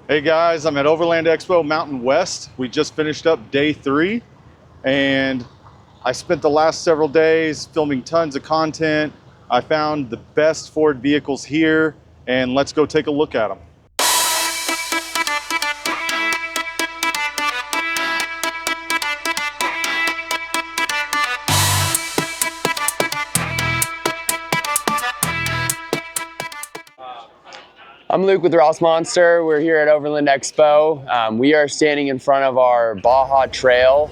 Hey guys, I'm at Overland Expo Mountain West. We just finished up day 3 and I spent the last several days filming tons of content. I found the best Ford vehicles here and let's go take a look at them. I'm Luke with Ross Monster. We're here at Overland Expo. We are standing in front of our Baja Trail.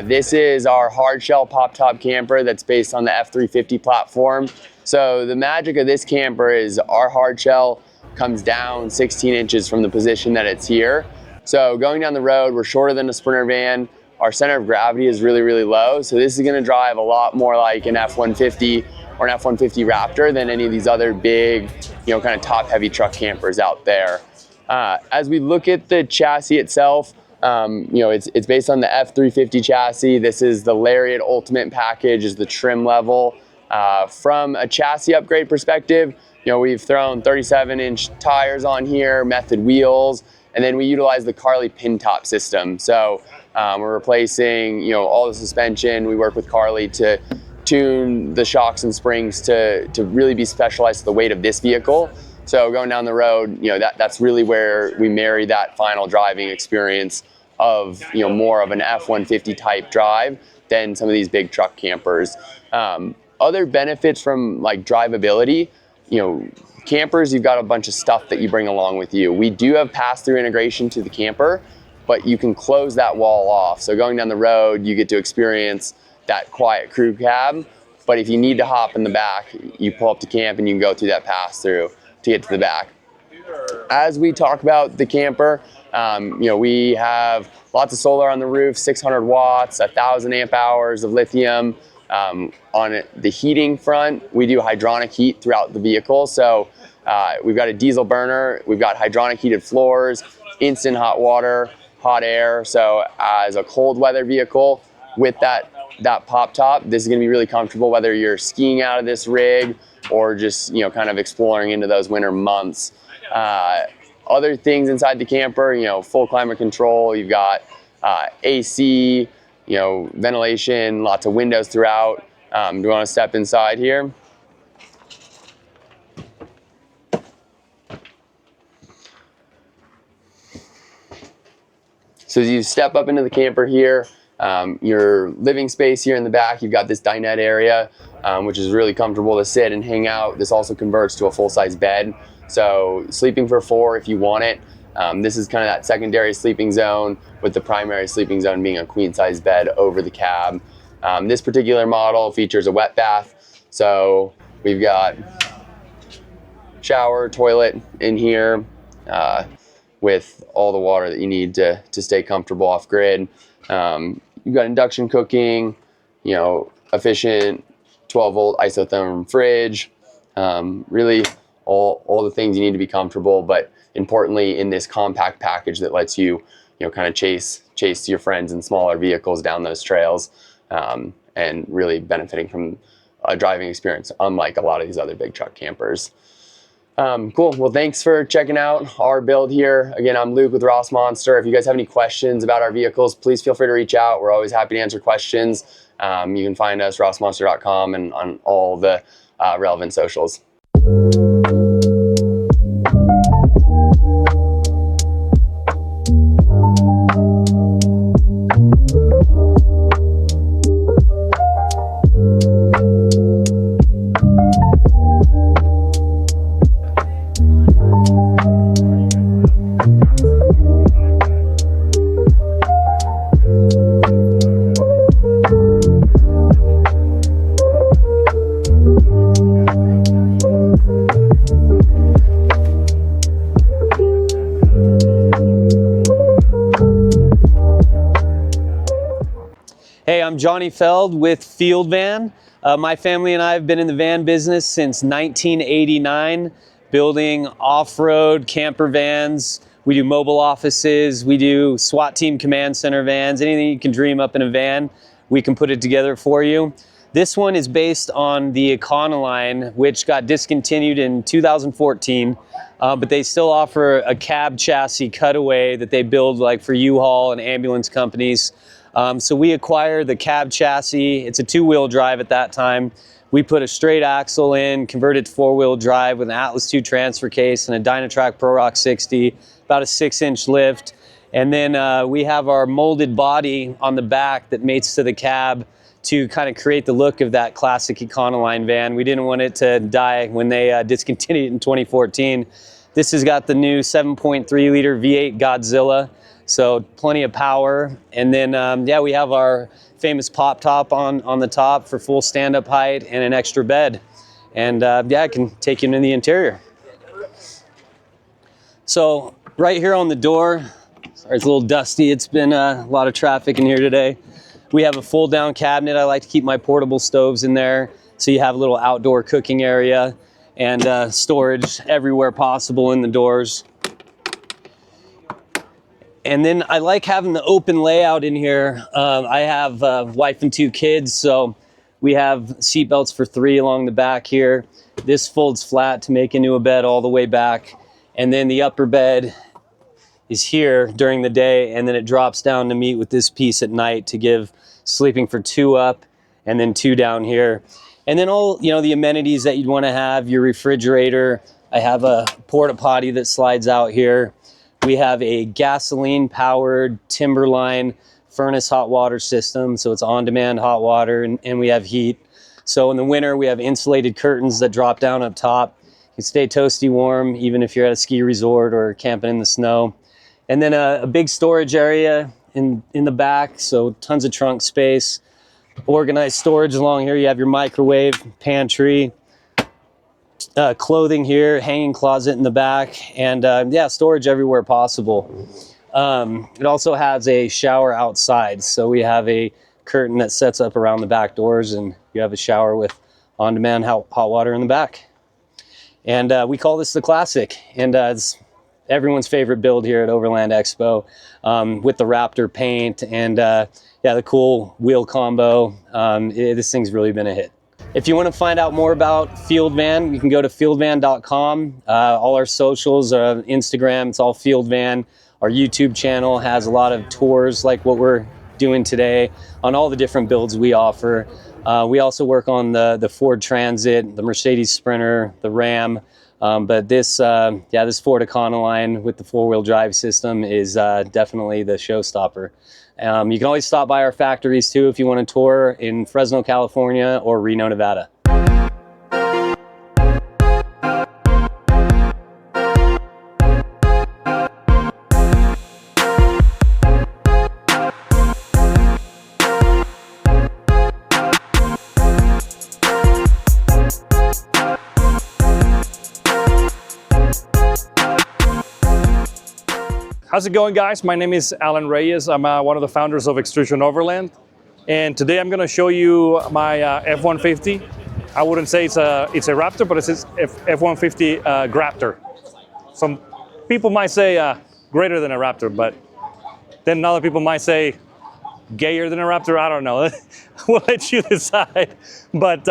This is our hard shell pop top camper that's based on the F350 platform. So the magic of this camper is our hard shell comes down 16 inches from the position that it's here. So going down the road, we're shorter than a Sprinter van. Our center of gravity is really, really low. So this is gonna drive a lot more like an F-150 or an F-150 Raptor than any of these other big, kind of top heavy truck campers out there. As we look at the chassis itself, it's based on the F350 chassis. This is the Lariat Ultimate package, is the trim level. From a chassis upgrade perspective, we've thrown 37-inch tires on here, method wheels, and then we utilize the Carli pin top system. So we're replacing, all the suspension. We work with Carli to tune the shocks and springs to really be specialized to the weight of this vehicle. So going down the road, that's really where we marry that final driving experience of, more of an F-150 type drive than some of these big truck campers. Other benefits from like drivability, campers, you've got a bunch of stuff that you bring along with you. We do have pass-through integration to the camper, but you can close that wall off. So going down the road, you get to experience that quiet crew cab, but if you need to hop in the back, you pull up to camp and you can go through that pass-through to get to the back. As we talk about the camper, we have lots of solar on the roof, 600 watts, 1,000 amp hours of lithium. On the heating front, we do hydronic heat throughout the vehicle. So we've got a diesel burner, we've got hydronic heated floors, instant hot water, hot air. So as a cold weather vehicle with that pop top, this is going to be really comfortable whether you're skiing out of this rig or just kind of exploring into those winter months. Other things inside the camper, full climate control. You've got AC, ventilation, lots of windows throughout. Do you want to step inside here? So as you step up into the camper here, your living space here in the back, you've got this dinette area, which is really comfortable to sit and hang out. This also converts to a full-size bed. So sleeping for 4 if you want it. This is kind of that secondary sleeping zone with the primary sleeping zone being a queen-size bed over the cab. This particular model features a wet bath. So we've got shower, toilet in here with all the water that you need to stay comfortable off grid. You've got induction cooking, efficient 12-volt isotherm fridge, really all the things you need to be comfortable, but importantly in this compact package that lets you, kind of chase your friends in smaller vehicles down those trails, and really benefiting from a driving experience unlike a lot of these other big truck campers. Cool. Well, thanks for checking out our build here. Again, I'm Luke with Ross Monster. If you guys have any questions about our vehicles, please feel free to reach out. We're always happy to answer questions. You can find us rossmonster.com and on all the relevant socials. Hey, I'm Johnny Feld with Field Van. My family and I have been in the van business since 1989, building off-road camper vans. We do mobile offices, we do SWAT team command center vans, anything you can dream up in a van, we can put it together for you. This one is based on the Econoline, which got discontinued in 2014, but they still offer a cab chassis cutaway that they build like for U-Haul and ambulance companies. So we acquired the cab chassis. It's a 2-wheel drive at that time. We put a straight axle in, converted to 4-wheel drive with an Atlas 2 transfer case and a Dynatrac Pro Rock 60, about a 6-inch lift. And then we have our molded body on the back that mates to the cab to kind of create the look of that classic Econoline van. We didn't want it to die when they discontinued it in 2014. This has got the new 7.3 liter V8 Godzilla, so plenty of power. And then, yeah, we have our famous pop top on the top for full stand-up height and an extra bed. And yeah, I can take you into the interior. So right here on the door, sorry, it's a little dusty. It's been a lot of traffic in here today. We have a fold down cabinet. I like to keep my portable stoves in there, so you have a little outdoor cooking area and storage everywhere possible in the doors. And then I like having the open layout in here. I have a wife and 2 kids, so we have seat belts for 3 along the back here. This folds flat to make into a bed all the way back. And then the upper bed is here during the day, and then it drops down to meet with this piece at night to give sleeping for 2 up and then 2 down here. And then all, you know, the amenities that you'd want to have, your refrigerator. I have a porta potty that slides out here. We have a gasoline powered Timberline furnace hot water system, so it's on-demand hot water, and we have heat. So in the winter we have insulated curtains that drop down up top. You can stay toasty warm even if you're at a ski resort or camping in the snow. And then a big storage area in the back, so tons of trunk space. Organized storage along here. You have your microwave, pantry, clothing here, hanging closet in the back, and yeah, storage everywhere possible. It also has a shower outside, so we have a curtain that sets up around the back doors, and you have a shower with on-demand hot water in the back. And we call this the Classic, and it's everyone's favorite build here at Overland Expo, with the Raptor paint and yeah, the cool wheel combo. This thing's really been a hit. If you want to find out more about Field Van, you can go to fieldvan.com. All our socials, Instagram, it's all Field Van. Our YouTube channel has a lot of tours like what we're doing today on all the different builds we offer. We also work on the Ford Transit, the Mercedes Sprinter, the Ram. But this, yeah, this Ford Econoline with the 4-wheel drive system is definitely the showstopper. You can always stop by our factories too if you want to tour in Fresno, California or Reno, Nevada. How's it going, guys? My name is Alan Reyes. I'm one of the founders of Extrusion Overland. And today I'm gonna show you my F-150. I wouldn't say it's a Raptor, but it's F-150 Raptor. Some people might say greater than a Raptor, but then other people might say gayer than a Raptor. I don't know. We'll let you decide. But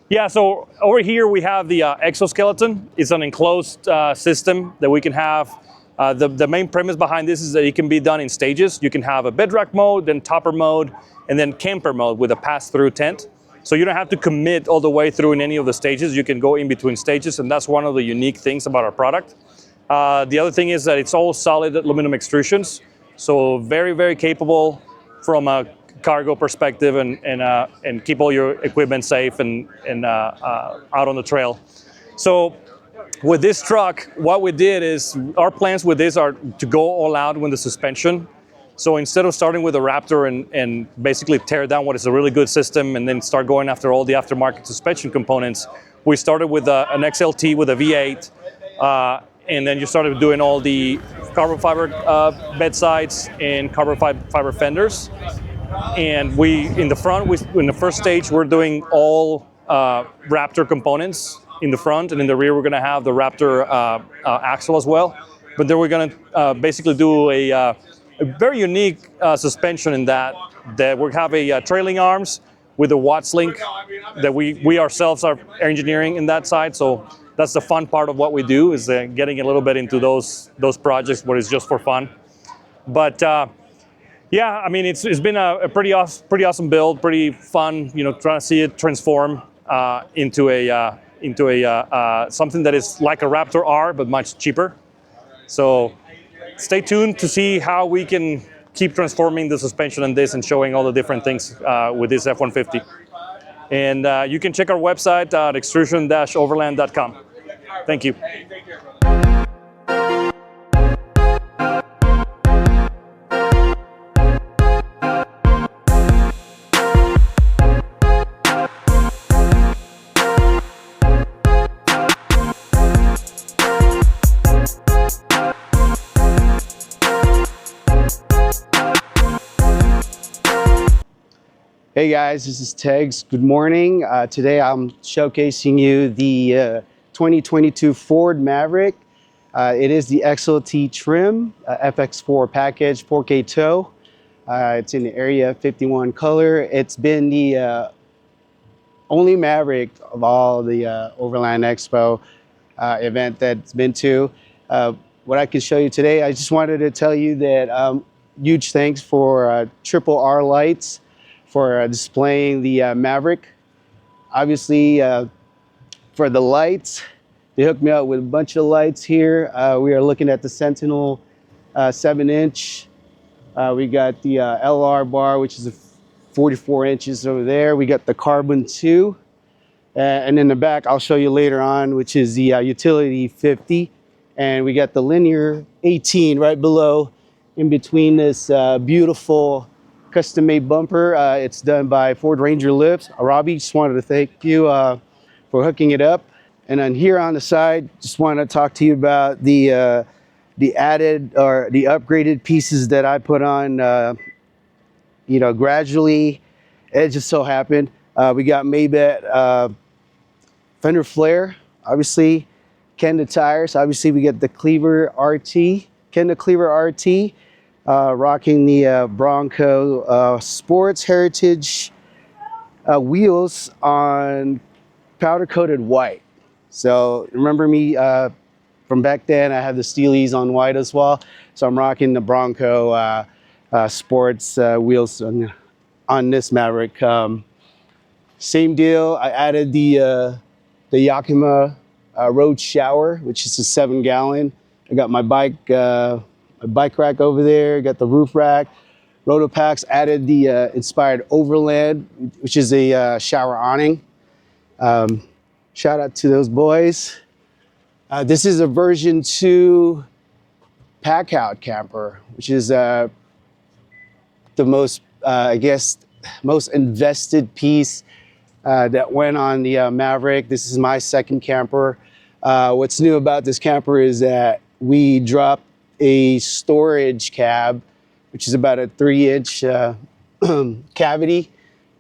yeah, so over here we have the exoskeleton. It's an enclosed system that we can have. The main premise behind this is that it can be done in stages. You can have a bedrock mode, then topper mode, and then camper mode with a pass-through tent. So you don't have to commit all the way through in any of the stages. You can go in between stages, and that's one of the unique things about our product. The other thing is that it's all solid aluminum extrusions, so very, very capable from a cargo perspective and keep all your equipment safe and out on the trail. So with this truck, what we did is, our plans with this are to go all out with the suspension. So instead of starting with a Raptor and basically tear down what is a really good system and then start going after all the aftermarket suspension components, we started with an XLT with a V8, and then you started doing all the carbon fiber bedsides and carbon fiber fenders. And in the first stage, we're doing all Raptor components in the front, and in the rear we're going to have the Raptor axle as well. But then we're going to basically do a very unique suspension in that we have a trailing arms with the watts link that we ourselves are engineering in that side. So that's the fun part of what we do, is getting a little bit into those projects where it's just for fun. But yeah, I mean, it's been a pretty awesome build, pretty fun. You know, trying to see it transform into something that is like a Raptor R but much cheaper. So stay tuned to see how we can keep transforming the suspension on this and showing all the different things with this F-150. And you can check our website at extrusion-overland.com. Thank you. Hey guys, this is Tegs. Good morning. Today I'm showcasing you the 2022 Ford Maverick. It is the XLT trim, FX4 package, 4K tow. It's in the Area 51 color. It's been the only Maverick of all the Overland Expo event that's been to. What I can show you today, I just wanted to tell you that huge thanks for Triple R Lights for displaying the Maverick. Obviously, for the lights, they hooked me up with a bunch of lights here. We are looking at the Sentinel 7-inch. We got the LR bar, which is a 44 inches over there. We got the Carbon 2. And in the back, I'll show you later on, which is the Utility 50. And we got the Linear 18 right below, in between this beautiful custom-made bumper. It's done by Ford Ranger Lips. Robbie, just wanted to thank you for hooking it up. And then here on the side, just want to talk to you about the added or the upgraded pieces that I put on, you know, gradually. It just so happened. We got Maybach fender flare, obviously. Kenda tires, obviously we get the Cleaver RT, Kenda Cleaver RT. Rocking the Bronco Sports Heritage wheels on powder coated white. So remember me from back then, I had the Steelies on white as well. So I'm rocking the Bronco Sports wheels on this Maverick. Same deal, I added the Yakima Road Shower, which is a 7-gallon. I got my bike rack over there, got the roof rack. Rotopacks added the inspired Overland, which is a shower awning. Shout out to those boys. This is a version 2 pack out camper, which is the most, I guess, most invested piece that went on the Maverick. This is my second camper. What's new about this camper is that we dropped a storage cab, which is about a 3-inch cavity,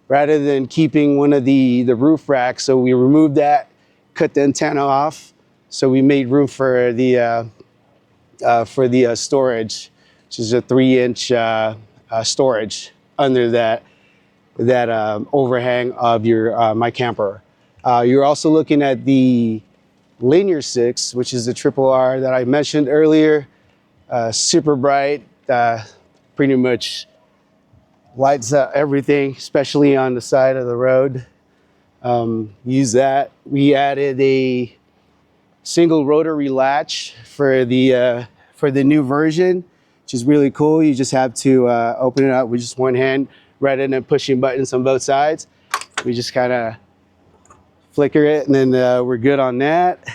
rather than keeping one of the roof racks. So we removed that, cut the antenna off. So we made room for the storage, which is a 3-inch storage under that overhang of your my camper. You're also looking at the Linear 6, which is the Triple R that I mentioned earlier. Super bright, pretty much lights up everything, especially on the side of the road. Use that. We added a single rotary latch for the new version, which is really cool. You just have to open it up with just one hand rather than pushing buttons on both sides. We just kind of flicker it, and then we're good on that.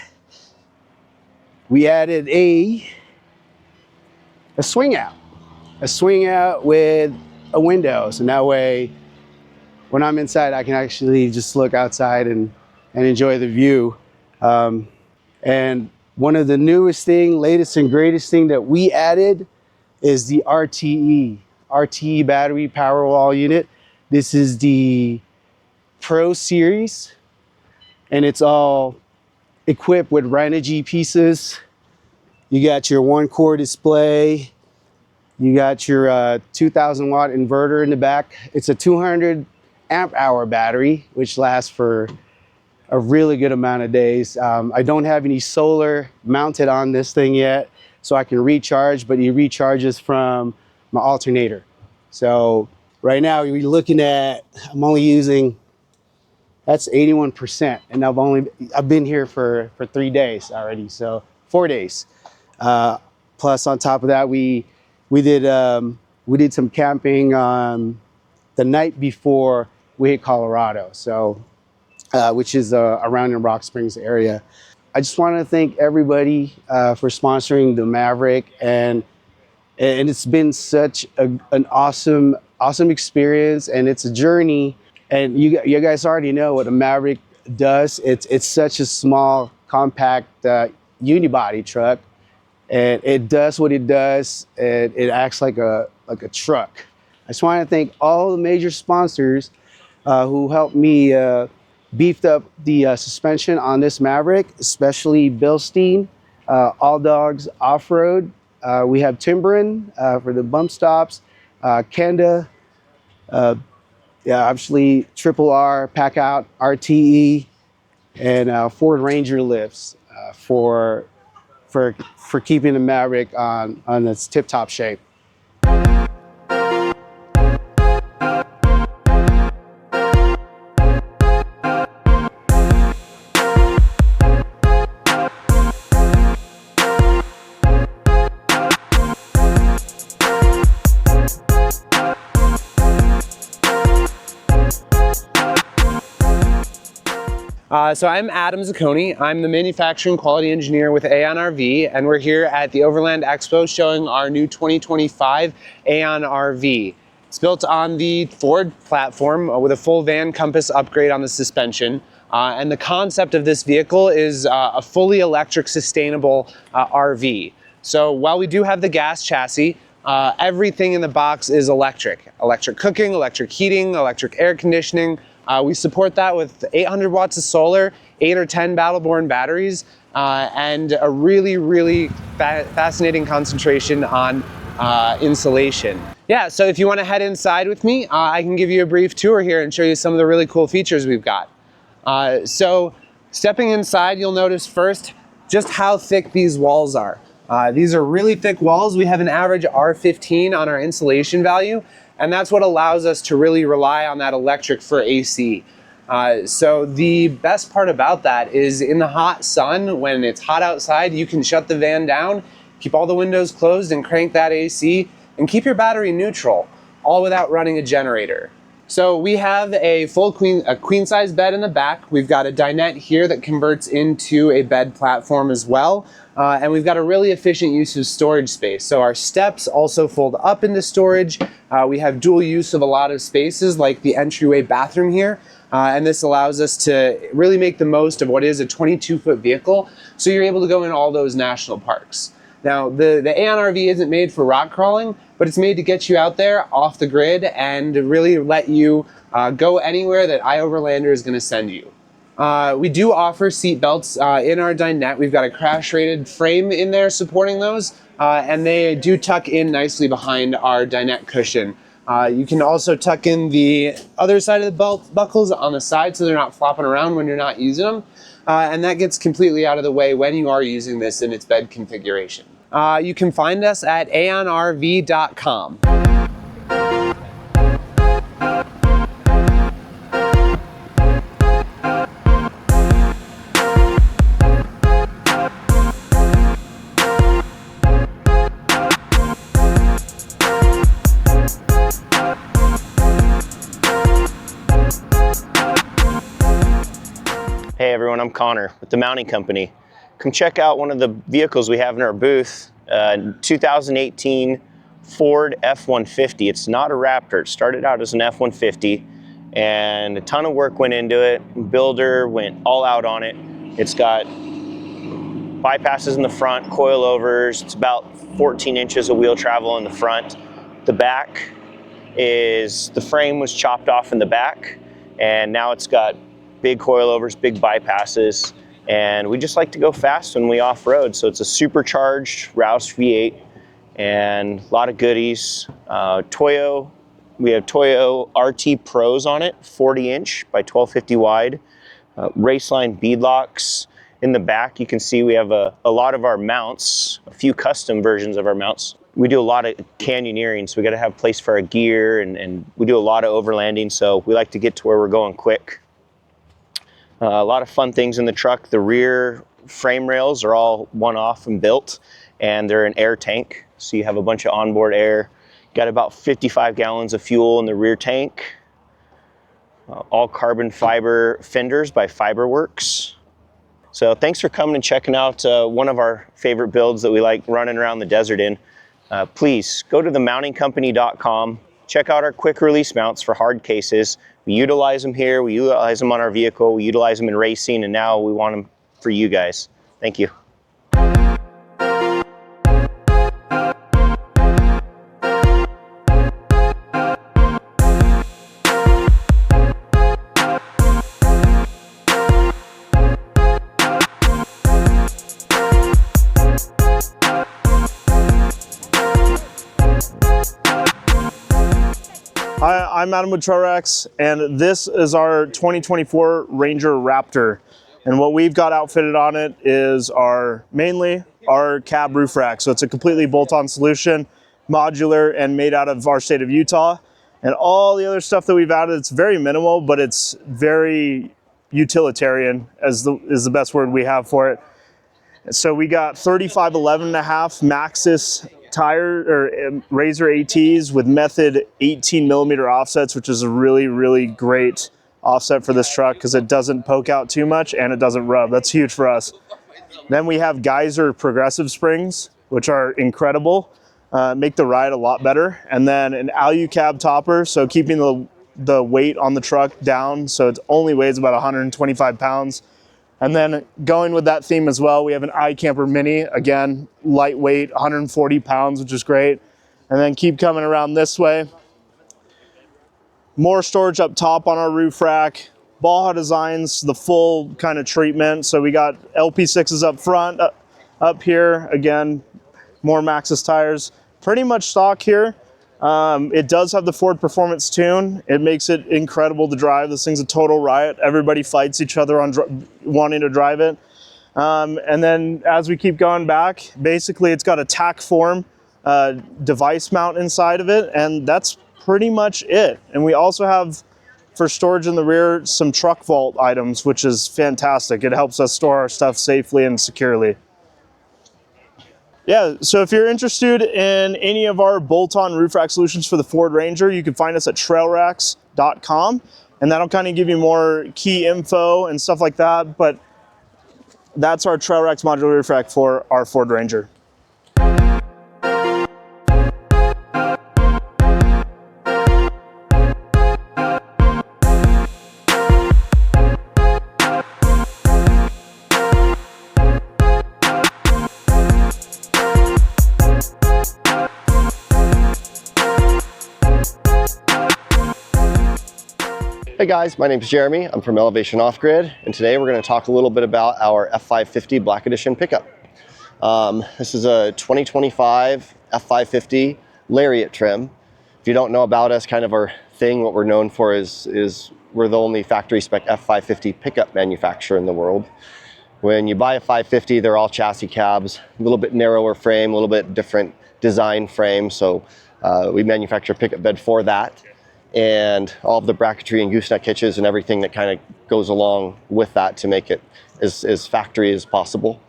We added a swing out with a window. So that way, when I'm inside, I can actually just look outside and enjoy the view. And one of the newest thing, latest and greatest thing that we added is the RTE battery Powerwall unit. This is the Pro Series, and it's all equipped with Renogy pieces. You got your 1-core display. You got your 2,000 watt inverter in the back. It's a 200 amp hour battery, which lasts for a really good amount of days. I don't have any solar mounted on this thing yet, so I can recharge, but it recharges from my alternator. So right now we're looking at, I'm only using, that's 81%, and I've been here for 3 days already, so 4 days. Plus on top of that, we did some camping the night before we hit Colorado, so which is around in Rock Springs area. I just want to thank everybody for sponsoring the Maverick, and it's been such an awesome experience, and it's a journey. And you guys already know what a Maverick does. It's such a small, compact unibody truck, and it does what it does. And it acts like a truck. I just want to thank all the major sponsors who helped me beefed up the suspension on this Maverick, especially Bilstein, All Dogs Off-Road. We have Timberin for the bump stops, Kenda, obviously Triple R, Pack Out, RTE, and Ford Ranger lifts for keeping the Maverick on its tip-top shape. So I'm Adam Zacconi. I'm the manufacturing quality engineer with Aeon RV, and we're here at the Overland Expo showing our new 2025 Aeon RV. It's built on the Ford platform with a full van compass upgrade on the suspension. And the concept of this vehicle is a fully electric, sustainable RV. So while we do have the gas chassis, everything in the box is electric. Electric cooking, electric heating, electric air conditioning. We support that with 800 watts of solar, 8 or 10 Battle-Born batteries, and a really fascinating concentration on insulation. Yeah, so if you want to head inside with me, I can give you a brief tour here and show you some of the really cool features we've got. So stepping inside, you'll notice first just how thick these walls are. These are really thick walls. We have an average R15 on our insulation value, and that's what allows us to really rely on that electric for AC. So the best part about that is in the hot sun, when it's hot outside, you can shut the van down, keep all the windows closed and crank that AC and keep your battery neutral, all without running a generator. So we have a full queen size bed in the back. We've got a dinette here that converts into a bed platform as well. And we've got a really efficient use of storage space. So our steps also fold up into storage. We have dual use of a lot of spaces like the entryway bathroom here. And this allows us to really make the most of what is a 22-foot vehicle. So you're able to go in all those national parks. Now, the Aeon RV isn't made for rock crawling, but it's made to get you out there off the grid and really let you go anywhere that iOverlander is going to send you. We do offer seat belts in our dinette. We've got a crash-rated frame in there supporting those, and they do tuck in nicely behind our dinette cushion. You can also tuck in the other side of the belt buckles on the side so they're not flopping around when you're not using them. And that gets completely out of the way when you are using this in its bed configuration. You can find us at aeonrv.com. Hey everyone, I'm Connor with the Mounting Company. Come check out one of the vehicles we have in our booth, 2018 Ford F-150. It's not a Raptor. It started out as an F-150 and a ton of work went into it. Builder went all out on it. It's got bypasses in the front, coilovers. It's about 14 inches of wheel travel in the front. The back is, the frame was chopped off in the back and now it's got big coilovers, big bypasses, and we just like to go fast when we off-road. So it's a supercharged Rouse V8 and a lot of goodies. Toyo We have Toyo RT Pros on it, 40-inch by 1250 wide. Raceline beadlocks. In the back, you can see we have a lot of our mounts, a few custom versions of our mounts. We do a lot of canyoneering, so we got to have place for our gear, and we do a lot of overlanding, so we like to get to where we're going quick. A lot of fun things in the truck. The rear frame rails are all one-off and built, and they're an air tank, so you have a bunch of onboard air. Got about 55 gallons of fuel in the rear tank. All carbon fiber fenders by Fiberworks. So thanks for coming and checking out one of our favorite builds that we like running around the desert in. Please go to themountingcompany.com. Check out our quick release mounts for hard cases. We utilize them here, we utilize them on our vehicle, we utilize them in racing, and now we want them for you guys. Thank you. Hi, I'm Adam with Trailrex, and this is our 2024 Ranger Raptor. And what we've got outfitted on it is mainly our cab roof rack. So it's a completely bolt-on solution, modular, and made out of our state of Utah. And all the other stuff that we've added, it's very minimal, but it's very utilitarian, is the best word we have for it. So we got 3511.5 Maxxis tire or Razor ATs with method 18mm offsets, which is a really, really great offset for this truck because it doesn't poke out too much and it doesn't rub. That's huge for us. Then we have Geyser progressive springs, which are incredible, make the ride a lot better. And then an Alu cab topper, so keeping the weight on the truck down, so it only weighs about 125 pounds. And then going with that theme as well, we have an iCamper Mini, again, lightweight, 140 pounds, which is great. And then keep coming around this way. More storage up top on our roof rack. Baja Designs, the full kind of treatment. So we got LP6s up front, up here. Again, more Maxxis tires. Pretty much stock here. It does have the Ford Performance Tune. It makes it incredible to drive. This thing's a total riot. Everybody fights each other on wanting to drive it. And then as we keep going back, basically it's got a tack form device mount inside of it, and that's pretty much it. And we also have, for storage in the rear, some truck vault items, which is fantastic. It helps us store our stuff safely and securely. Yeah, so if you're interested in any of our bolt-on roof rack solutions for the Ford Ranger, you can find us at trailrex.com, and that'll kind of give you more key info and stuff like that, but that's our Trailrex modular roof rack for our Ford Ranger. Hey guys, my name is Jeremy. I'm from Elevation Offgrid, and today we're going to talk a little bit about our F550 Black Edition pickup. This is a 2025 F550 Lariat trim. If you don't know about us, kind of our thing, what we're known for is we're the only factory spec F550 pickup manufacturer in the world. When you buy a 550, they're all chassis cabs, a little bit narrower frame, a little bit different design frame, so we manufacture a pickup bed for that. And all of the bracketry and gooseneck hitches and everything that kind of goes along with that to make it as factory as possible.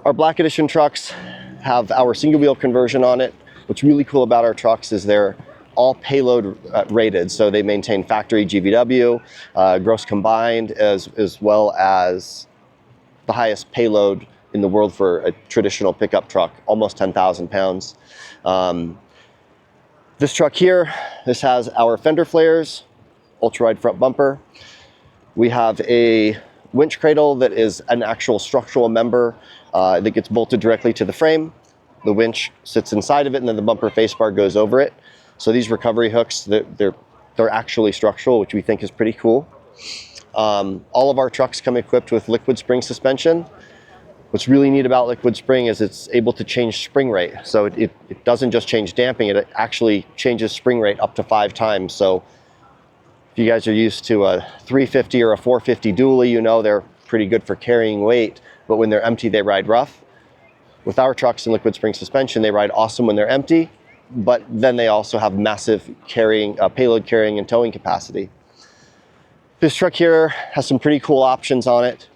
Our Black Edition trucks have our single wheel conversion on it. What's really cool about our trucks is they're all payload rated, so they maintain factory GVW, gross combined, as well as the highest payload in the world for a traditional pickup truck, almost 10,000 pounds. This truck here, this has our fender flares, ultra-wide front bumper. We have a winch cradle that is an actual structural member that gets bolted directly to the frame. The winch sits inside of it, and then the bumper face bar goes over it. So these recovery hooks, they're actually structural, which we think is pretty cool. All of our trucks come equipped with liquid spring suspension. What's really neat about liquid spring is it's able to change spring rate. So it doesn't just change damping, it actually changes spring rate up to 5 times. So if you guys are used to a 350 or a 450 dually, you know they're pretty good for carrying weight, but when they're empty, they ride rough. With our trucks and liquid spring suspension, they ride awesome when they're empty, but then they also have massive carrying, payload carrying and towing capacity. This truck here has some pretty cool options on it.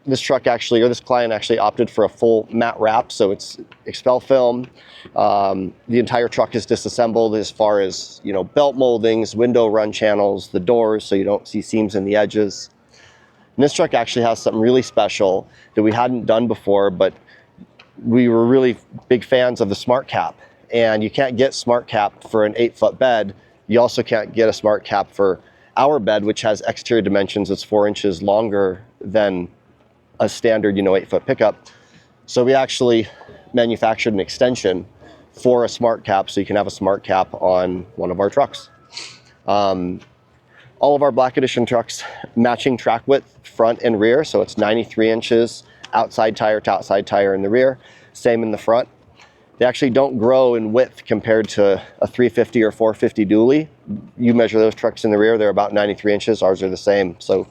This truck actually, or this client actually opted for a full matte wrap, so it's expel film. The entire truck is disassembled as far as, you know, belt moldings, window run channels, the doors, so you don't see seams in the edges. And this truck actually has something really special that we hadn't done before, but we were really big fans of the Smart Cap. And you can't get Smart Cap for an 8-foot bed. You also can't get a Smart Cap for our bed, which has exterior dimensions that's 4 inches longer than a standard, you know, 8-foot pickup. So we actually manufactured an extension for a Smart Cap, so you can have a Smart Cap on one of our trucks. All of our Black Edition trucks matching track width front and rear, so it's 93 inches outside tire to outside tire in the rear, same in the front. They actually don't grow in width compared to a 350 or 450 dually. You measure those trucks in the rear, they're about 93 inches, ours are the same. So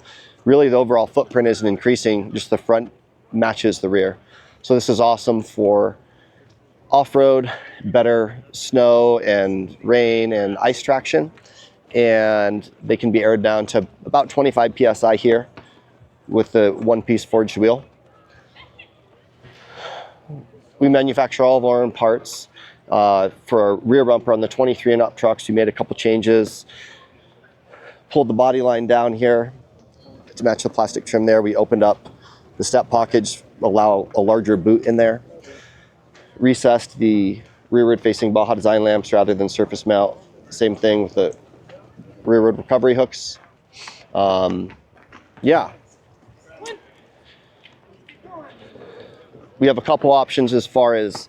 really the overall footprint isn't increasing, just the front matches the rear. So this is awesome for off-road, better snow and rain and ice traction. And they can be aired down to about 25 PSI here with the one-piece forged wheel. We manufacture all of our own parts. For our rear bumper on the 23 and up trucks, we made a couple changes. Pulled the body line down here to match the plastic trim there. We opened up the step pockets, allow a larger boot in there. Recessed the rearward facing Baja design lamps rather than surface mount. Same thing with the rearward recovery hooks. Yeah. We have a couple options as far as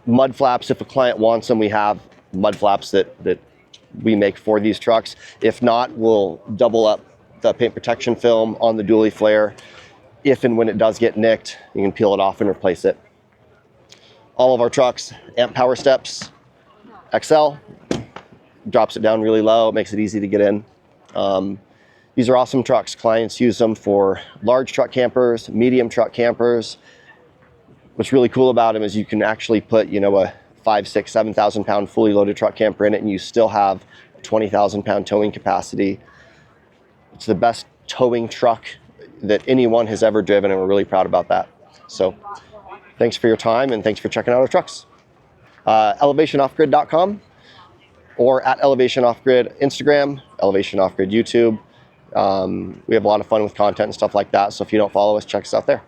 mud flaps. If a client wants them, we have mud flaps that we make for these trucks. If not, we'll double up the paint protection film on the dually flare. If and when it does get nicked, you can peel it off and replace it. All of our trucks, amp power steps, XL, drops it down really low, it makes it easy to get in. These are awesome trucks. Clients use them for large truck campers, medium truck campers. What's really cool about them is you can actually put, you know, a 5, 6, 7,000 pound fully loaded truck camper in it, and you still have 20,000 pound towing capacity. It's the best towing truck that anyone has ever driven, and we're really proud about that. So thanks for your time, and thanks for checking out our trucks. ElevationOffgrid.com or at Elevation Offgrid Instagram, Elevation Offgrid YouTube. We have a lot of fun with content and stuff like that, so if you don't follow us, check us out there.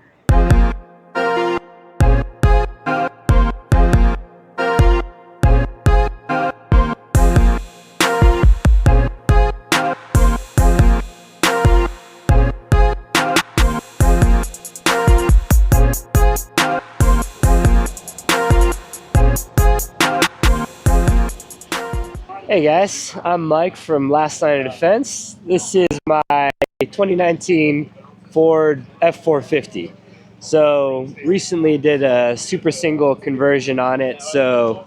Hey guys, I'm Mike from Last Line of Defense. This is my 2019 Ford F450. So recently did a super single conversion on it. So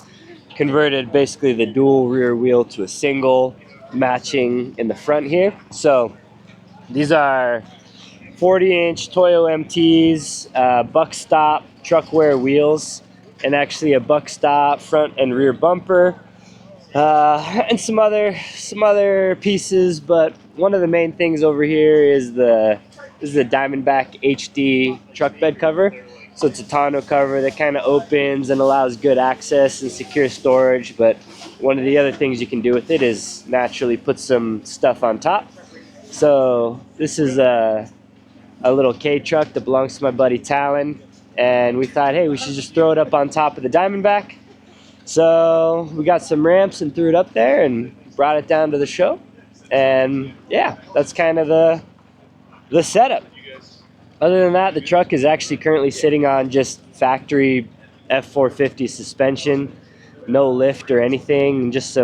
converted basically the dual rear wheel to a single, matching in the front here. So these are 40-inch Toyo MTs, buck stop truck wear wheels, and actually a buck stop front and rear bumper. And some other pieces, but one of the main things over here is the Diamondback HD truck bed cover. So it's a tonneau cover that kind of opens and allows good access and secure storage. But one of the other things you can do with it is naturally put some stuff on top. So this is a little K truck that belongs to my buddy Talon, and we thought, hey, we should just throw it up on top of the Diamondback. So we got some ramps and threw it up there and brought it down to the show. And yeah, that's kind of the setup. Other than that, the truck is actually currently sitting on just factory F450 suspension, no lift or anything, just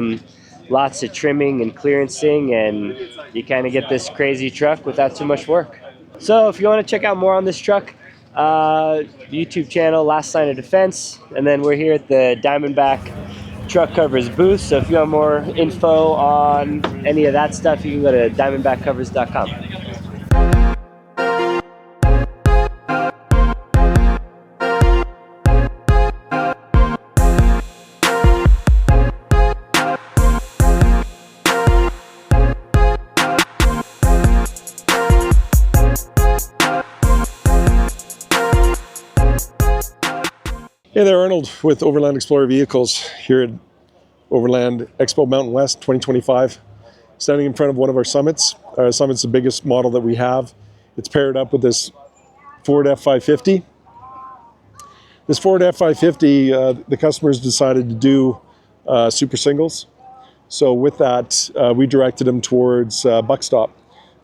lots of trimming and clearancing, and you kind of get this crazy truck without too much work. So if you want to check out more on this truck, YouTube channel, Last Line of Defense, and then we're here at the Diamondback Truck Covers booth. So if you want more info on any of that stuff, you can go to diamondbackcovers.com. Hey there, Arnold with Overland Explorer Vehicles here at Overland Expo Mountain West 2025. Standing in front of one of our Summits. Our Summit's the biggest model that we have. It's paired up with this Ford F550. This Ford F550, the customers decided to do super singles. So with that, we directed them towards Buckstop.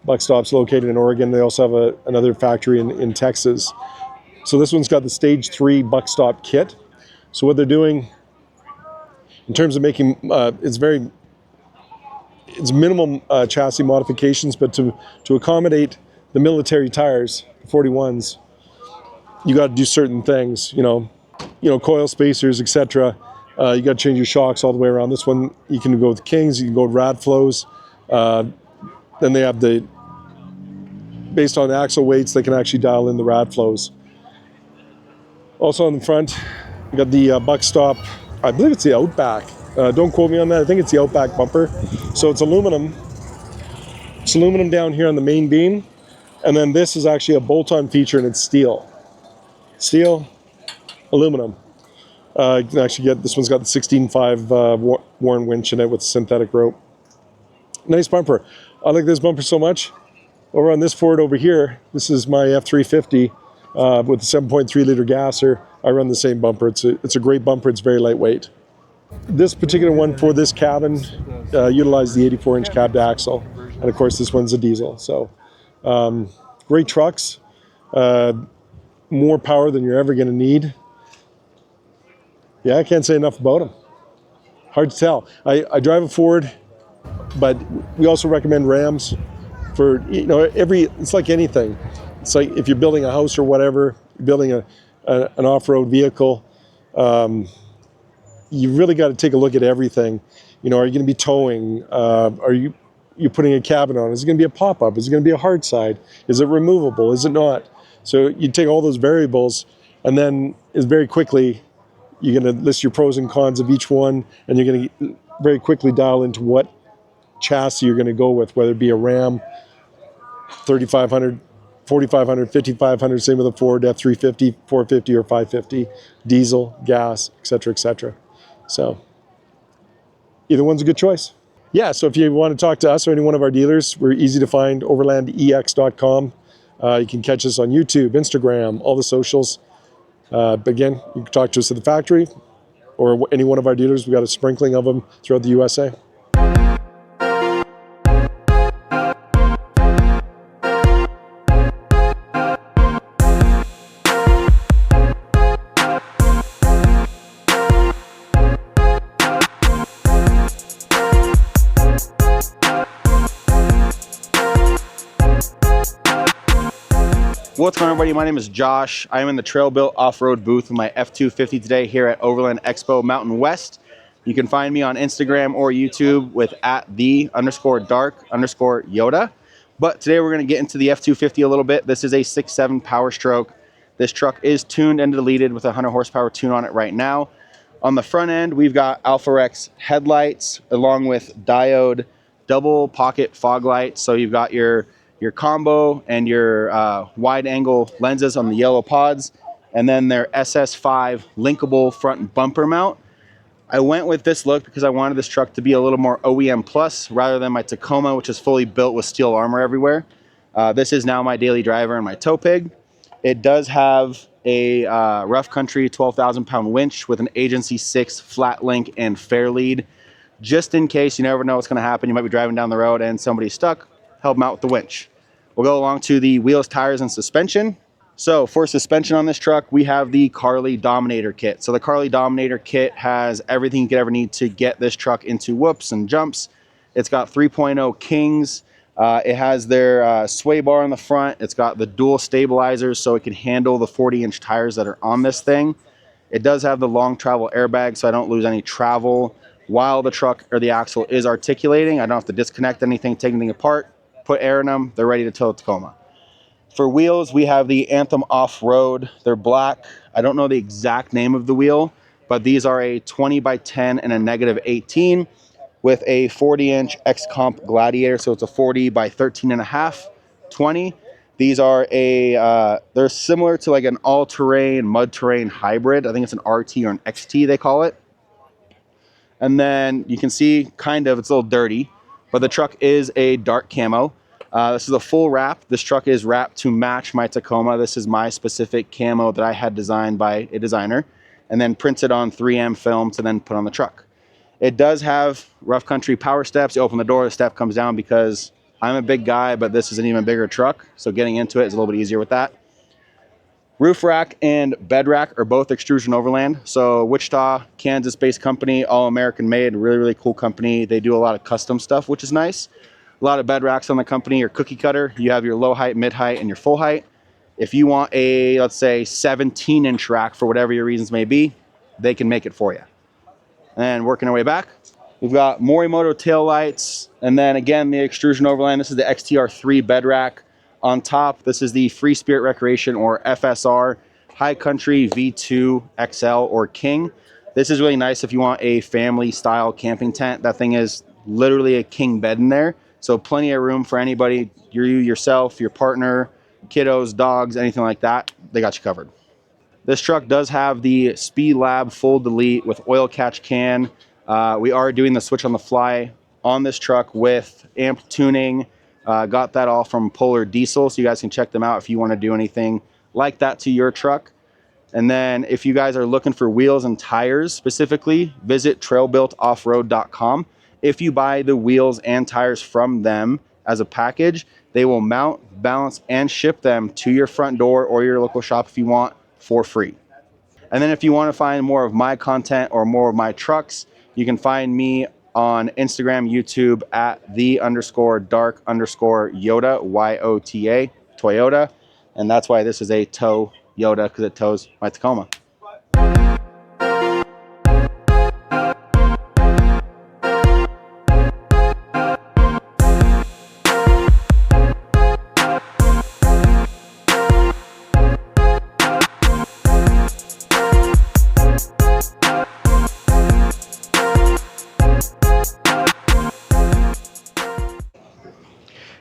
Buckstop's located in Oregon. They also have another factory in Texas. So this one's got the Stage 3 Buckstop kit. So what they're doing in terms of making, it's minimum chassis modifications, but to accommodate the military tires, the 41s, you got to do certain things, you know, coil spacers, etc. You got to change your shocks all the way around. This one, you can go with Kings, you can go with rad flows. Then they have based on axle weights, they can actually dial in the rad flows. Also on the front, you got the Buckstop, I believe it's the Outback. Don't quote me on that. I think it's the Outback bumper. So it's aluminum. It's aluminum down here on the main beam. And then this is actually a bolt-on feature and it's steel. Steel, aluminum. You can actually get, this one's got the 16.5 Warren winch in it with synthetic rope. Nice bumper. I like this bumper so much. Over on this Ford over here, this is my F350. With the 7.3 liter gasser, I run the same bumper. It's a great bumper. It's very lightweight. This particular one for this cabin utilized the 84-inch cabbed axle, and of course this one's a diesel. So great trucks, more power than you're ever going to need. Yeah, I can't say enough about them. Hard to tell. I drive a Ford, but we also recommend Rams for it's like anything. It's like if you're building a house or whatever, you're building an off-road vehicle, you really got to take a look at everything. Are you going to be towing? Are you putting a cabin on? Is it going to be a pop-up? Is it going to be a hard side? Is it removable? Is it not? So you take all those variables, and then very quickly you're going to list your pros and cons of each one, and you're going to very quickly dial into what chassis you're going to go with, whether it be a Ram 3500. 4500, 5500, same with a Ford F350, 450 or 550, diesel, gas, etc., etc. So either one's a good choice. Yeah, so if you want to talk to us or any one of our dealers, we're easy to find, overlandex.com. You can catch us on YouTube, Instagram, all the socials. But again, you can talk to us at the factory or any one of our dealers. We've got a sprinkling of them throughout the USA. What's going on, everybody? My name is Josh. I am in the Trailbuilt off-road booth with my F250 today here at Overland Expo Mountain West. You can find me on Instagram or YouTube with @the_dark_Yoda. But today we're going to get into the F250 a little bit. This is a 6.7 Power Stroke. This truck is tuned and deleted with a 100 horsepower tune on it right now. On the front end, we've got Alpha Rex headlights along with diode double pocket fog lights. So you've got your combo and your wide angle lenses on the yellow pods, and then their SS5 linkable front bumper mount. I went with this look because I wanted this truck to be a little more OEM plus rather than my Tacoma, which is fully built with steel armor everywhere. This is now my daily driver and my tow pig. It does have a rough country 12,000 pound winch with an Agency 6 flat link and fair lead. Just in case, you never know what's going to happen. You might be driving down the road and somebody's stuck, help them out with the winch. We'll go along to the wheels, tires, and suspension. So for suspension on this truck, we have the Carly Dominator kit. So the Carly Dominator kit has everything you could ever need to get this truck into whoops and jumps. It's got 3.0 Kings, It has their sway bar on the front. It's got the dual stabilizers so it can handle the 40-inch tires that are on this thing. It does have the long travel airbag so I don't lose any travel while the truck or the axle is articulating. I don't have to disconnect anything, take anything apart, put air in them. They're ready to tow the Tacoma. For wheels, we have the Anthem Off-Road. They're black. I don't know the exact name of the wheel, but these are a 20x10 and a -18 with a 40-inch X-Comp Gladiator. So it's a 40x13.5, 20. These are they're similar to like an all-terrain, mud-terrain hybrid. I think it's an RT or an XT they call it. And then you can see it's a little dirty, but the truck is a dark camo. This is a full wrap. This truck is wrapped to match my Tacoma. This is my specific camo that I had designed by a designer and then printed on 3M film to then put on the truck. It does have rough country power steps. You open the door, the step comes down because I'm a big guy, but this is an even bigger truck. So getting into it is a little bit easier with that. Roof rack and bed rack are both Extrusion Overland. So Wichita, Kansas-based company, all American made, really, really cool company. They do a lot of custom stuff, which is nice. A lot of bed racks on the company are cookie cutter. You have your low height, mid height, and your full height. If you want a, let's say, 17-inch rack for whatever your reasons may be, they can make it for you. And working our way back, we've got Morimoto tail lights, and then again, the Extrusion Overland. This is the XTR3 bed rack. On top, this is the Free Spirit Recreation, or FSR, High Country V2 XL or King. This is really nice if you want a family-style camping tent. That thing is literally a king bed in there. So plenty of room for anybody, you yourself, your partner, kiddos, dogs, anything like that. They got you covered. This truck does have the Speed Lab full delete with oil catch can. We are doing the switch on the fly on this truck with amp tuning. Got that all from Polar Diesel, so you guys can check them out if you want to do anything like that to your truck. And then if you guys are looking for wheels and tires specifically, visit trailbuiltoffroad.com. If you buy the wheels and tires from them as a package, they will mount, balance, and ship them to your front door or your local shop if you want for free. And then if you want to find more of my content or more of my trucks, you can find me on Instagram, YouTube at _dark_Yoda, YOTA, Toyota. And that's why this is a tow Yoda, because it tows my Tacoma.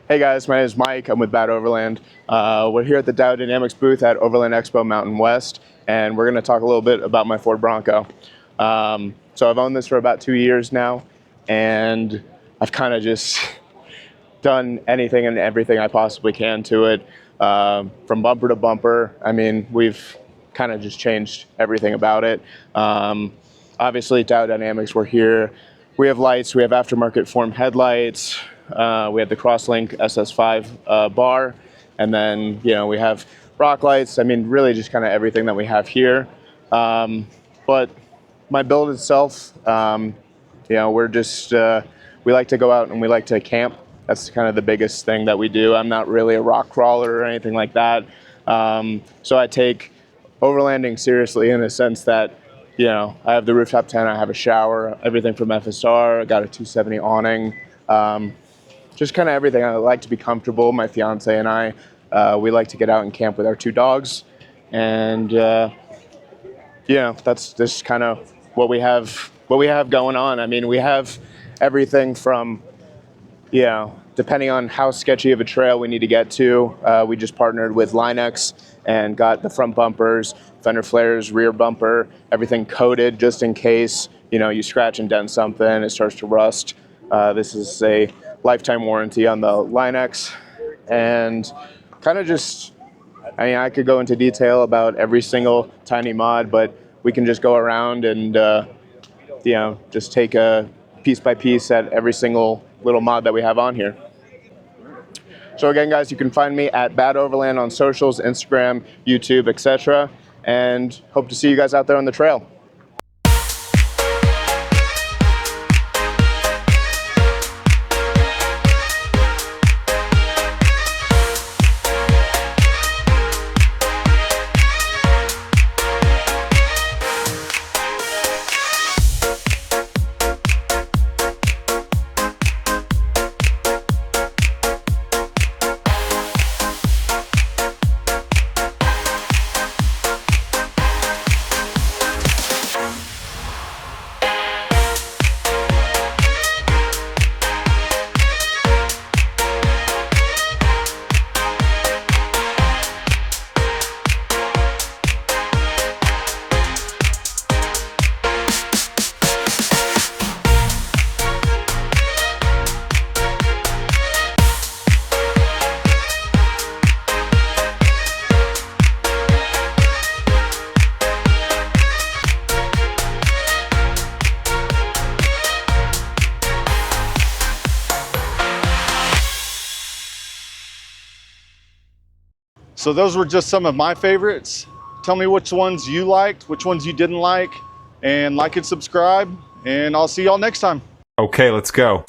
Hey guys, my name is Mike. I'm with Bad Overland. We're here at the Dow Dynamics booth at Overland Expo Mountain West, and we're going to talk a little bit about my Ford Bronco. So I've owned this for about 2 years now, and I've kind of just done anything and everything I possibly can to it, from bumper to bumper. I mean, we've kind of just changed everything about it. Obviously, Dow Dynamics, we're here. We have lights, we have aftermarket form headlights. We have the Crosslink SS5 bar, and then we have rock lights. I mean, really just kind of everything that we have here. But my build itself, we're just we like to go out and we like to camp. That's kind of the biggest thing that we do. I'm not really a rock crawler or anything like that. So I take overlanding seriously in the sense that I have the rooftop tent, I have a shower, everything from FSR. I got a 270 awning. Just kind of everything. I like to be comfortable. My fiance and I, we like to get out and camp with our 2 dogs, and that's just kind of what we have going on. I mean, we have everything from depending on how sketchy of a trail we need to get to. We just partnered with Linex and got the front bumpers, fender flares, rear bumper, everything coated just in case you scratch and dent something, it starts to rust. This is a lifetime warranty on the Linex, and kind of just, I could go into detail about every single tiny mod, but we can just go around and just take a piece by piece at every single little mod that we have on here. So again, guys, you can find me at Bad Overland on socials, Instagram, YouTube, etc., and hope to see you guys out there on the trail. So those were just some of my favorites. Tell me which ones you liked, which ones you didn't like, and subscribe, and I'll see y'all next time. Okay, let's go.